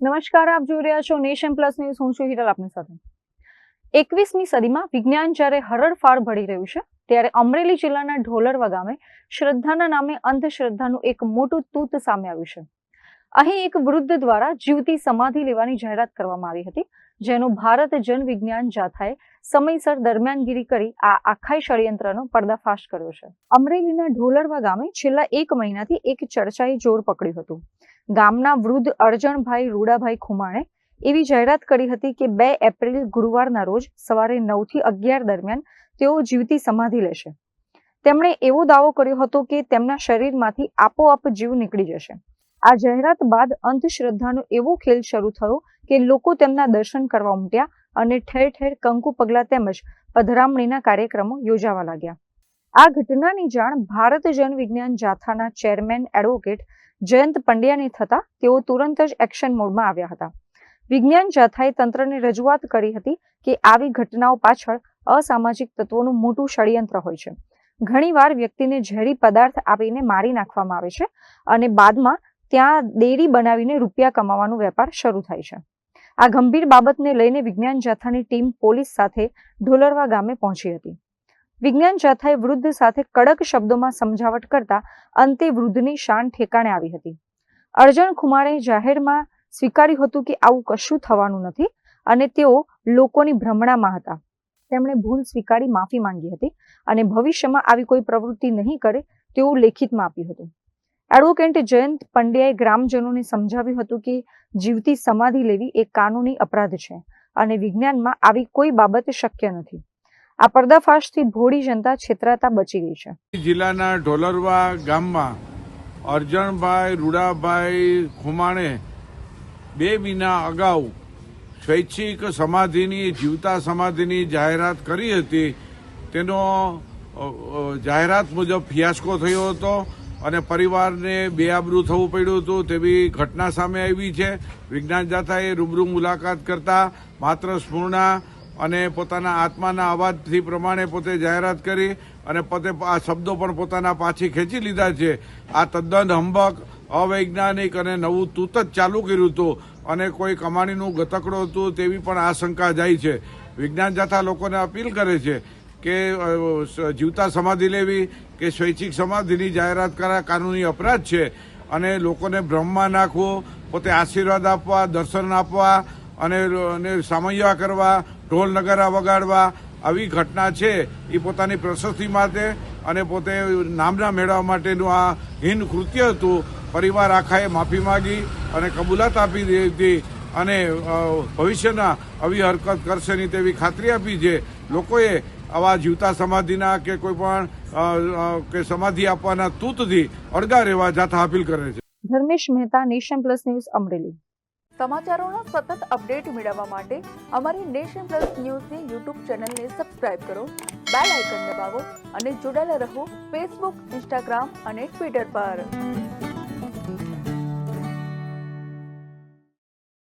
નમસ્કાર, આપ જોઈ રહ્યા છો નેશન પ્લસ ન્યૂઝ. હું છું હિરલ આપની સાથે. 21મી સદીમાં વિજ્ઞાન જ્યારે હરણફાળ ભળી રહ્યું છે ત્યારે અમરેલી જિલ્લાના ઢોલરવા ગામે શ્રદ્ધાના નામે અંધશ્રદ્ધાનું એક મોટું તૂત સામે આવ્યું છે. અહીં એક વૃદ્ધ દ્વારા જીવતી સમાધિ લેવાની જાહેરાત કરવામાં આવી હતી, જેનો ભારત જન વિજ્ઞાન જાથાએ સમયસર દરમિયાનગીરી કરી આ આખા ષડયંત્રનો પર્દાફાશ કર્યો છે. અમરેલીના ઢોલરવા ગામે છેલ્લા 1 મહિનાથી એક ચર્ચાએ જોર પકડ્યું હતું. ગામના વૃદ્ધ અરજણભાઈ રૂડાભાઈ ખુમાણે એવી જાહેરાત કરી હતી કે 2 એપ્રિલ ગુરુવારના રોજ સવારે 9 થી 11 દરમિયાન તેઓ જીવતી સમાધિ લેશે. તેમણે એવો દાવો કર્યો હતો કે તેમના શરીરમાંથી આપોઆપ જીવ નીકળી જશે. આ જાહેરાત બાદ અંધશ્રદ્ધાનો એવો ખેલ શરૂ થયો કે લોકો તેમના દર્શન કરવા ઉમટ્યા અને ઠેર ઠેર કંકુ પગલા તેમજ પધરામણીના કાર્યક્રમો યોજાવા લાગ્યા. આ ઘટનાની જાણ ભારત જન વિજ્ઞાન જાથાના ચેરમેન એડવોકેટ જયંત પંડ્યાને થતા તેઓ તુરંત જ એક્શન મોડમાં આવ્યા હતા. વિજ્ઞાન જાથાએ તંત્રને રજૂઆત કરી હતી કે આવી ઘટનાઓ પાછળ અસામાજિક તત્વોનું મોટું ષડયંત્ર હોય છે. ઘણીવાર વ્યક્તિને ઝેરી પદાર્થ આપીને મારી નાખવામાં આવે છે અને બાદમાં ત્યાં દેરી બનાવીને રૂપિયા કમાવાનો વેપાર શરૂ થાય છે. આ ગંભીર બાબતને લઈને વિજ્ઞાન જાથાની ટીમ પોલીસ સાથે ઢોલરવા ગામે પહોંચી હતી. વિજ્ઞાન જાથાએ વૃદ્ધ સાથે કડક શબ્દોમાં સમજાવટ કરતા અંતે વૃદ્ધની શાન ઠેકાણે આવી હતી. અરજણ ખુમાણે જાહેરમાં સ્વીકાર્યું હતું કે આવું કશું થવાનું નથી અને તેઓ લોકોની ભ્રમણામાં હતા. તેમણે ભૂલ સ્વીકારી માફી માંગી હતી અને ભવિષ્યમાં આવી કોઈ પ્રવૃત્તિ નહીં કરે તેવું લેખિતમાં આપ્યું હતું. એડવોકેટ જયંત પંડ્યાએ ગ્રામજનોને સમજાવ્યું હતું કે જીવતી સમાધિ લેવી એ કાનૂની અપરાધ છે અને વિજ્ઞાનમાં આવી કોઈ બાબત શક્ય નથી. આ પર્દાફાશથી ભોળી જનતા છેતરાતા બચી ગઈ છે. જિલ્લાના ઢોલરવા ગામમાં અરજણભાઈ રૂડાભાઈ ખુમાણે 2 મહિના અગાઉ સ્વૈચ્છિક સમાધિની જીવતા સમાધિની જાહેરાત કરી હતી. તેનો જાહેરાત મુજબ ફિયાસ્કો થયો હતો અને પરિવારને બેઆબરૂ થવું પડ્યું હતું તેવી ઘટના સામે આવી છે. વિજ્ઞાન જાથાએ રૂબરૂ મુલાકાત કરતા માત્ર સ્ફૂર્ણા અને પોતાના આત્માના અવાજથી પ્રમાણે પોતે જાહેરાત કરી અને પોતે આ શબ્દો પણ પોતાના પાછી ખેંચી લીધા છે. આ તદ્દન હંબક, અવૈજ્ઞાનિક અને નવું તૂત જ ચાલુ કર્યું હતું અને કોઈ કમાણીનું ગતકડું હતું તેવી પણ આશંકા જાય છે. વિજ્ઞાન જાથા લોકોને અપીલ કરે છે કે જીવતા સમાધિ લેવી કે સ્વૈચ્છિક સમાધિની જાહેરાત કરવા કાનૂની અપરાધ છે અને લોકોને ભ્રમમાં નાખવું, પોતે આશીર્વાદ આપવા, દર્શન આપવા અને સામૈયા કરવા, ઢોલ નગારા વગાડવા આવી ઘટના છે એ પોતાની પ્રશસ્તિ માટે અને પોતે નામના મેળવવા માટેનું આ હીન કૃત્ય હતું. પરિવાર આખાએ માફી માગી અને કબૂલાત આપી દીધી અને ભવિષ્યના આવી હરકત કરશે નહીં તેવી ખાતરી આપી છે. લોકોએ આવા જીવતા સમાધિના કે કોઈ પણ કે સમાધિ આપવાના તૂતથી અળગા રહેવા જાથા અપીલ કરે છે. Dharmesh Mehta, Nation Plus News, Amreli. સમાચારોના સતત અપડેટ મેળવવા માટે અમારી નેશન પ્લસ ન્યૂઝની યુટ્યુબ ચેનલને સબસ્ક્રાઇબ કરો, બેલ આઇકન દબાવો અને જોડાયેલા રહો ફેસબુક, ઇન્સ્ટાગ્રામ અને ટ્વિટર પર.